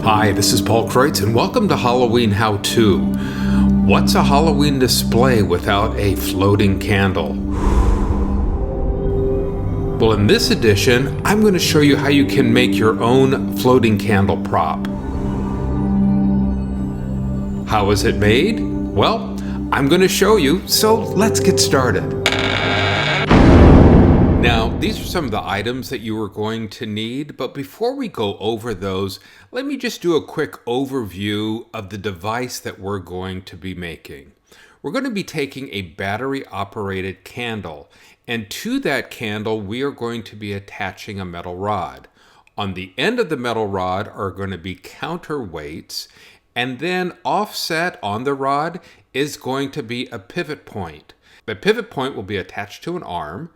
Hi, this is Paul Kreutz, and welcome to Halloween How To. What's a Halloween display without a floating candle? Well, in this edition, I'm going to show you how you can make your own floating candle prop. How is it made? Well, I'm going to show you, so let's get started. Now, these are some of the items that you are going to need, but before we go over those, let me just do a quick overview of the device that we're going to be making. We're going to be taking a battery-operated candle, and to that candle, we are going to be attaching a metal rod. On the end of the metal rod are going to be counterweights, and then offset on the rod is going to be a pivot point. The pivot point will be attached to an arm,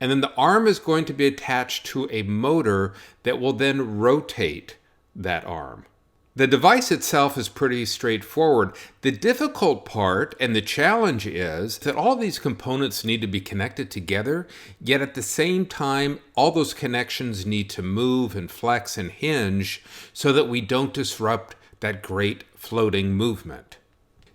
and then the arm is going to be attached to a motor that will then rotate that arm. The device itself is pretty straightforward. The difficult part and the challenge is that all these components need to be connected together, yet at the same time, all those connections need to move and flex and hinge so that we don't disrupt that great floating movement.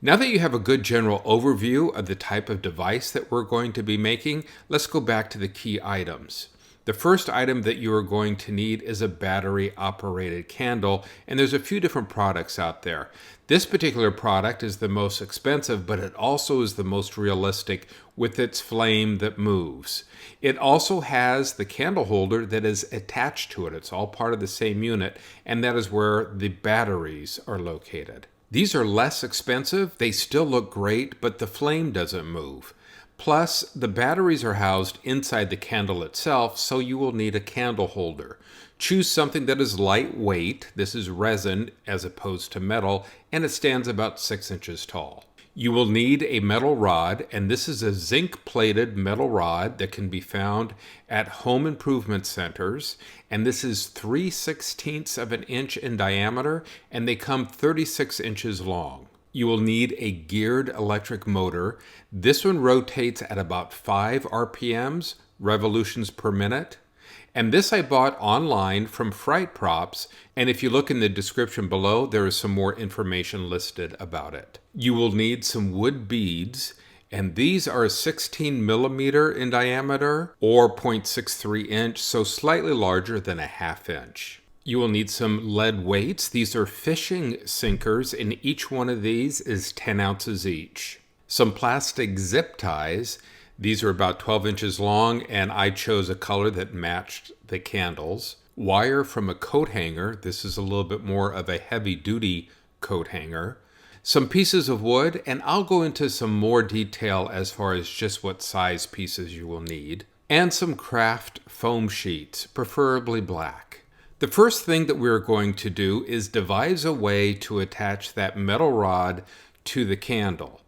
Now that you have a good general overview of the type of device that we're going to be making, let's go back to the key items. The first item that you are going to need is a battery-operated candle, and there's a few different products out there. This particular product is the most expensive, but it also is the most realistic with its flame that moves. It also has the candle holder that is attached to it. It's all part of the same unit, and that is where the batteries are located. These are less expensive, they still look great, but the flame doesn't move. Plus, the batteries are housed inside the candle itself, so you will need a candle holder. Choose something that is lightweight. This is resin as opposed to metal, and it stands about 6 inches tall. You will need a metal rod, and this is a zinc-plated metal rod that can be found at home improvement centers, and this is 3/16 of an inch in diameter, and they come 36 inches long. You will need a geared electric motor. This one rotates at about 5 RPMs, revolutions per minute. And this I bought online from Fright Props, and if you look in the description below, there is some more information listed about it. You will need some wood beads, and these are 16 millimeter in diameter or 0.63 inch, so slightly larger than a 1/2 inch. You will need some lead weights. These are fishing sinkers, and each one of these is 10 ounces each. Some plastic zip ties. These are about 12 inches long, and I chose a color that matched the candles. Wire from a coat hanger. This is a little bit more of a heavy-duty coat hanger. Some pieces of wood, and I'll go into some more detail as far as just what size pieces you will need. And some craft foam sheets, preferably black. The first thing that we're going to do is devise a way to attach that metal rod to the candle.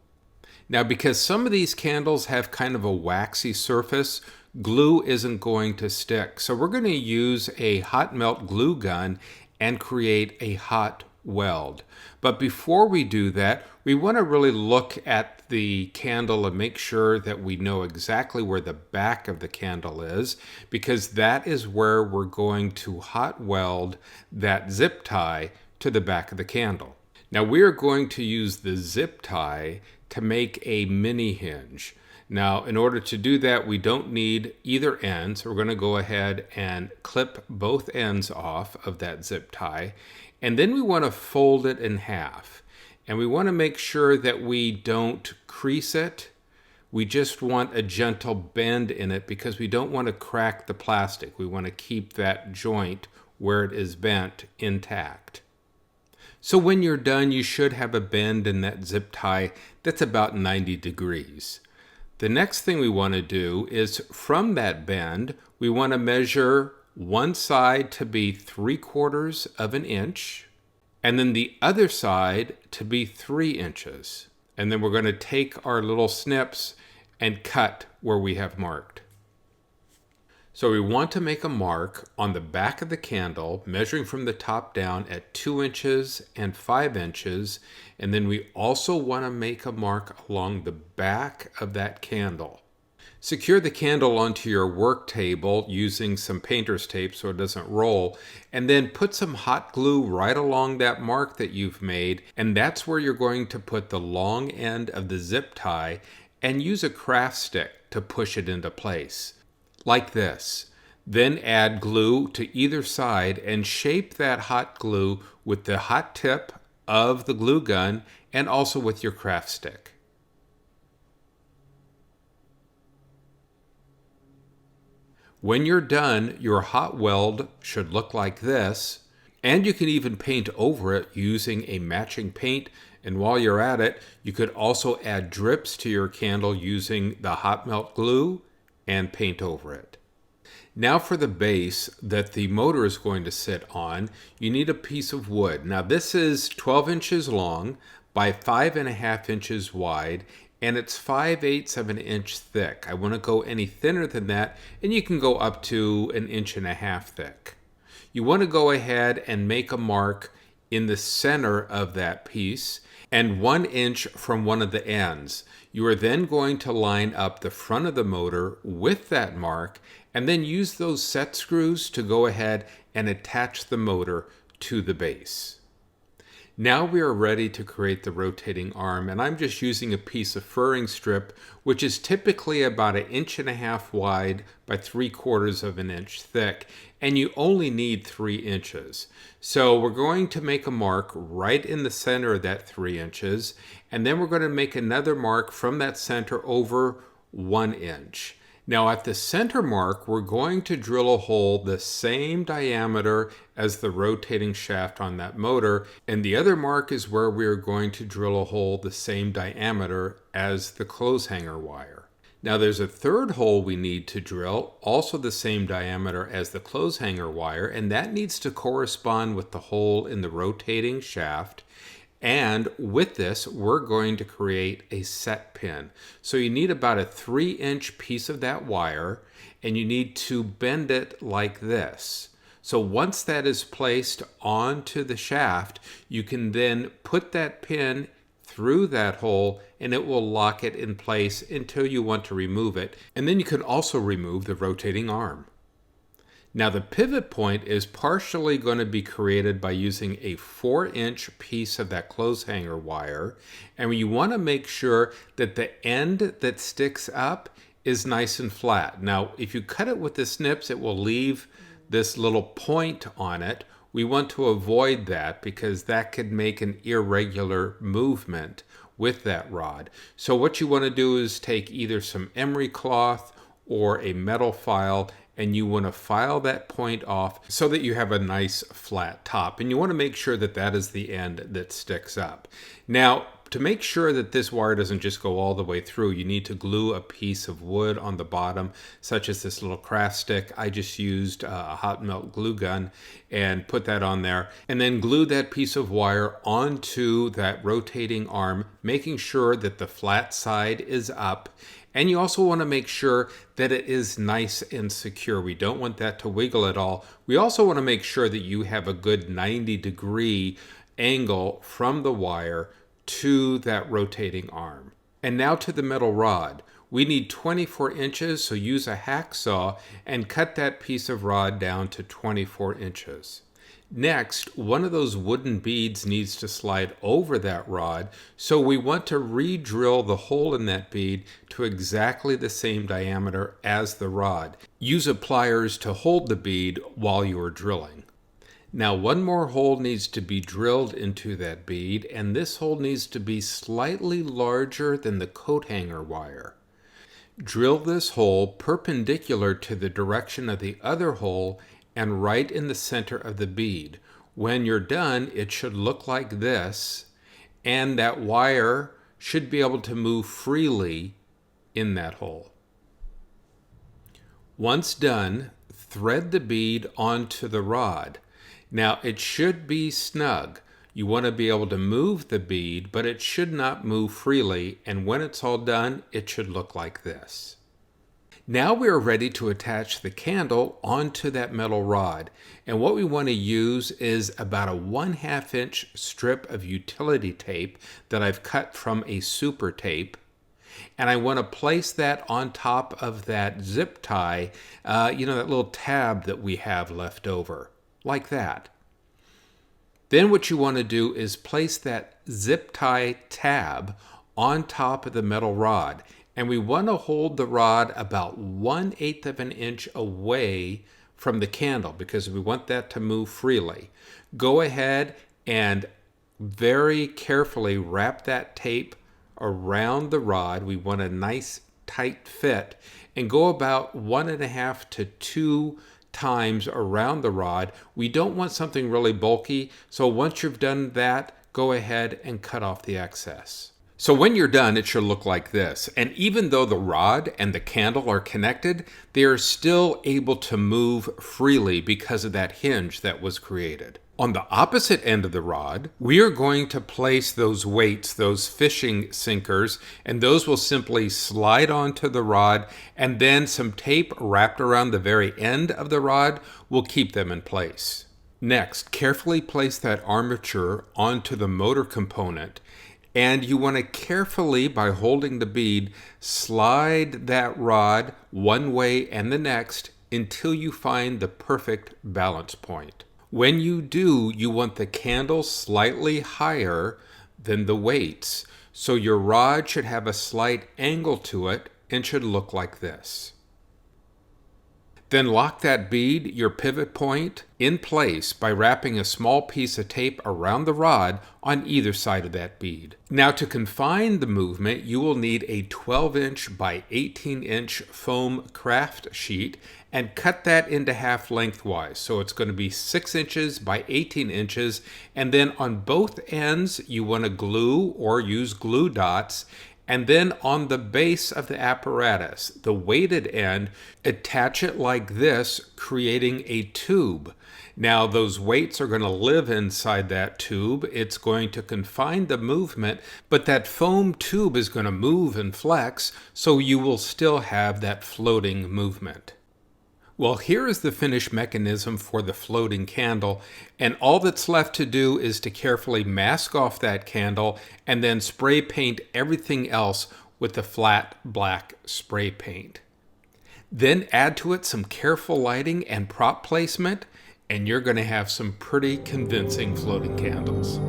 Now, because some of these candles have kind of a waxy surface, glue isn't going to stick. So we're going to use a hot melt glue gun and create a hot weld. But before we do that, we want to really look at the candle and make sure that we know exactly where the back of the candle is, because that is where we're going to hot weld that zip tie to the back of the candle. Now we are going to use the zip tie to make a mini hinge. Now, in order to do that, we don't need either end, so we're going to go ahead and clip both ends off of that zip tie, and then we want to fold it in half. And we want to make sure that we don't crease it. We just want a gentle bend in it because we don't want to crack the plastic. We want to keep that joint where it is bent intact. So when you're done, you should have a bend in that zip tie that's about 90 degrees. The next thing we want to do is from that bend, we want to measure one side to be 3/4 of an inch, and then the other side to be 3 inches. And then we're going to take our little snips and cut where we have marked. So we want to make a mark on the back of the candle, measuring from the top down at 2 inches and 5 inches. And then we also want to make a mark along the back of that candle. Secure the candle onto your work table using some painter's tape so it doesn't roll, and then put some hot glue right along that mark that you've made, and that's where you're going to put the long end of the zip tie and use a craft stick to push it into place, like this. Then add glue to either side and shape that hot glue with the hot tip of the glue gun and also with your craft stick. When you're done, your hot weld should look like this, and you can even paint over it using a matching paint. And while you're at it, you could also add drips to your candle using the hot melt glue and paint over it. Now for the base that the motor is going to sit on, you need a piece of wood. Now this is 12 inches long by 5.5 inches wide, and it's 5/8 of an inch thick. I want to go any thinner than that, and you can go up to 1.5 inches thick. You want to go ahead and make a mark in the center of that piece and 1 inch from one of the ends. You are then going to line up the front of the motor with that mark and then use those set screws to go ahead and attach the motor to the base. Now we are ready to create the rotating arm, and I'm just using a piece of furring strip, which is typically about 1.5 inches wide by 3/4 of an inch thick, and you only need 3 inches. So we're going to make a mark right in the center of that 3 inches, and then we're going to make another mark from that center over 1 inch. Now at the center mark, we're going to drill a hole the same diameter as the rotating shaft on that motor, and the other mark is where we are going to drill a hole the same diameter as the clothes hanger wire. Now there's a third hole we need to drill, also the same diameter as the clothes hanger wire, and that needs to correspond with the hole in the rotating shaft. And with this, we're going to create a set pin. So you need about a 3-inch piece of that wire, and you need to bend it like this. So once that is placed onto the shaft, you can then put that pin through that hole and it will lock it in place until you want to remove it. And then you can also remove the rotating arm. Now the pivot point is partially going to be created by using a 4-inch piece of that clothes hanger wire, and you want to make sure that the end that sticks up is nice and flat. Now if you cut it with the snips, it will leave this little point on it. We want to avoid that because that could make an irregular movement with that rod. So what you want to do is take either some emery cloth or a metal file, and you want to file that point off so that you have a nice flat top. And you want to make sure that that is the end that sticks up. Now, to make sure that this wire doesn't just go all the way through, you need to glue a piece of wood on the bottom, such as this little craft stick. I just used a hot melt glue gun and put that on there, and then glue that piece of wire onto that rotating arm, making sure that the flat side is up. And you also want to make sure that it is nice and secure. We don't want that to wiggle at all. We also want to make sure that you have a good 90-degree angle from the wire to that rotating arm. And now to the metal rod. We need 24 inches, so use a hacksaw and cut that piece of rod down to 24 inches. Next, one of those wooden beads needs to slide over that rod, so we want to re-drill the hole in that bead to exactly the same diameter as the rod. Use pliers to hold the bead while you are drilling. Now one more hole needs to be drilled into that bead, and this hole needs to be slightly larger than the coat hanger wire. Drill this hole perpendicular to the direction of the other hole and right in the center of the bead. When you're done, it should look like this, and that wire should be able to move freely in that hole. Once done, thread the bead onto the rod. Now it should be snug. You want to be able to move the bead, but it should not move freely, and when it's all done, it should look like this. Now we are ready to attach the candle onto that metal rod, and what we want to use is about a 1/2 inch strip of utility tape that I've cut from a super tape, And I want to place that on top of that zip tie, that little tab that we have left over, like that. Then what you want to do is place that zip tie tab on top of the metal rod. And we want to hold the rod about 1/8 of an inch away from the candle because we want that to move freely. Go ahead and very carefully wrap that tape around the rod. We want a nice tight fit, and go about 1.5 to 2 times around the rod. We don't want something really bulky, so once you've done that, go ahead and cut off the excess. So when you're done, it should look like this. And even though the rod and the candle are connected, they are still able to move freely because of that hinge that was created. On the opposite end of the rod, we are going to place those weights, those fishing sinkers, and those will simply slide onto the rod, and then some tape wrapped around the very end of the rod will keep them in place. Next, carefully place that armature onto the motor component. And you want to carefully, by holding the bead, slide that rod one way and the next until you find the perfect balance point. When you do, you want the candle slightly higher than the weights, so your rod should have a slight angle to it and should look like this. Then lock that bead, your pivot point, in place by wrapping a small piece of tape around the rod on either side of that bead. Now to confine the movement, you will need a 12-inch by 18-inch foam craft sheet and cut that into half lengthwise. So it's going to be 6 inches by 18 inches. And then on both ends, you want to glue or use glue dots. And then on the base of the apparatus, the weighted end, attach it like this, creating a tube. Now those weights are going to live inside that tube. It's going to confine the movement, but that foam tube is going to move and flex, so you will still have that floating movement. Well, here is the finished mechanism for the floating candle, and all that's left to do is to carefully mask off that candle and then spray paint everything else with the flat black spray paint. Then add to it some careful lighting and prop placement, and you're going to have some pretty convincing floating candles.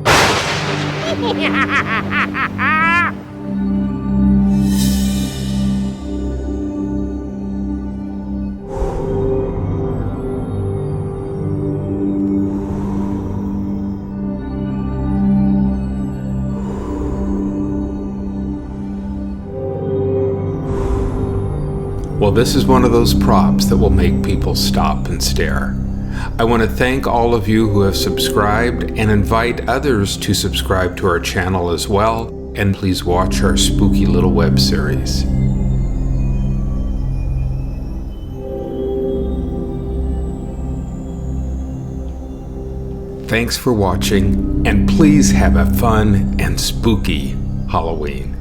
Well, this is one of those props that will make people stop and stare. I want to thank all of you who have subscribed and invite others to subscribe to our channel as well, and please watch our spooky little web series. Thanks for watching, and please have a fun and spooky Halloween.